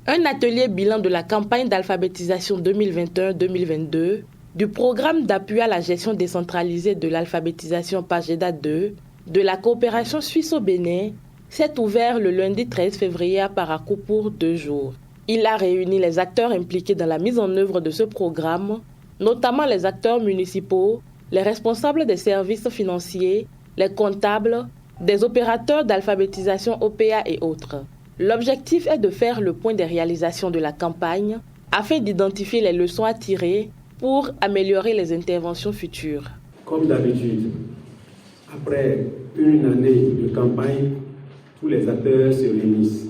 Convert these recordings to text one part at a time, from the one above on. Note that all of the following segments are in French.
Un atelier bilan de la campagne d'alphabétisation 2021-2022 du programme d'appui à la gestion décentralisée de l'alphabétisation Pageda 2 de la coopération suisse au Bénin s'est ouvert le lundi 13 février à Parakou pour 2 jours. Il a réuni les acteurs impliqués dans la mise en œuvre de ce programme, notamment les acteurs municipaux, les responsables des services financiers, les comptables, des opérateurs d'alphabétisation OPA et autres. L'objectif est de faire le point des réalisations de la campagne afin d'identifier les leçons à tirer pour améliorer les interventions futures. Comme d'habitude, après une année de campagne, tous les acteurs se réunissent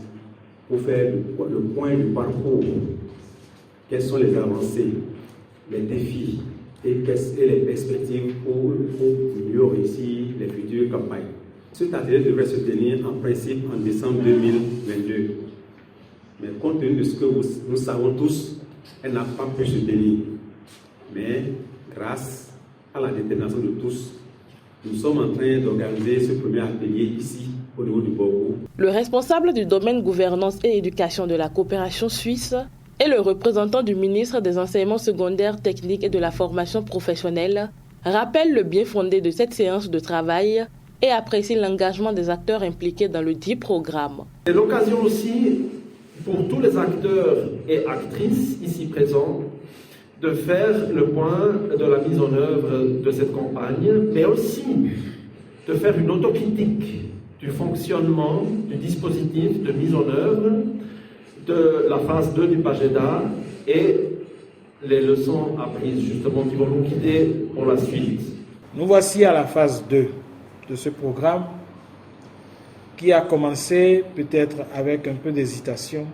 pour faire le point du parcours. Quelles sont les avancées, les défis et les perspectives pour mieux réussir les futures campagnes. Cet atelier devrait se tenir en principe en décembre 2022. Mais compte tenu de ce que nous savons tous, elle n'a pas pu se tenir. Mais grâce à la détermination de tous, nous sommes en train d'organiser ce premier atelier ici, au niveau du Borgo. Le responsable du domaine gouvernance et éducation de la coopération suisse et le représentant du ministre des enseignements secondaires, techniques et de la formation professionnelle rappellent le bien fondé de cette séance de travail et apprécient l'engagement des acteurs impliqués dans le dit programme. C'est l'occasion aussi pour tous les acteurs et actrices ici présents de faire le point de la mise en œuvre de cette campagne, mais aussi de faire une autocritique du fonctionnement du dispositif de mise en œuvre de la phase 2 du Pageda et les leçons apprises justement qui vont nous guider pour la suite. Nous voici à la phase 2 de ce programme qui a commencé peut-être avec un peu d'hésitation,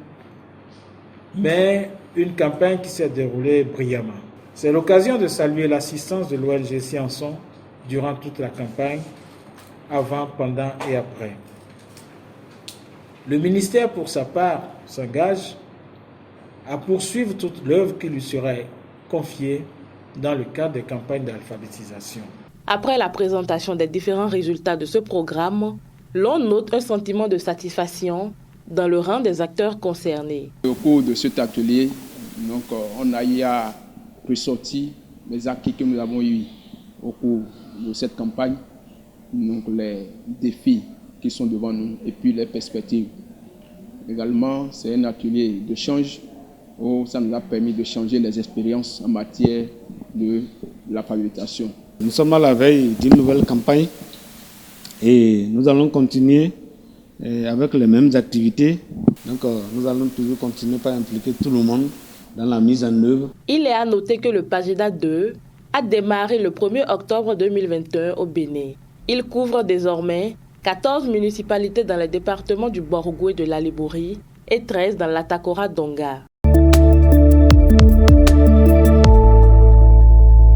mais une campagne qui s'est déroulée brillamment. C'est l'occasion de saluer l'assistance de l'ONG Scienson durant toute la campagne, avant, pendant et après. Le ministère, pour sa part, s'engage à poursuivre toute l'œuvre qui lui serait confiée dans le cadre des campagnes d'alphabétisation. Après la présentation des différents résultats de ce programme, l'on note un sentiment de satisfaction dans le rang des acteurs concernés. Au cours de cet atelier, on a eu à ressortir les acquis que nous avons eus au cours de cette campagne, donc les défis qui sont devant nous et puis les perspectives. Également, c'est un atelier d'échange où ça nous a permis de changer les expériences en matière de l'alphabétisation. Nous sommes à la veille d'une nouvelle campagne et nous allons continuer avec les mêmes activités. Donc nous allons toujours continuer par impliquer tout le monde dans la mise en œuvre. Il est à noter que le Pageda 2 a démarré le 1er octobre 2021 au Bénin. Il couvre désormais 14 municipalités dans les départements du Borgo et de l'Alibori et 13 dans l'Atakora Donga.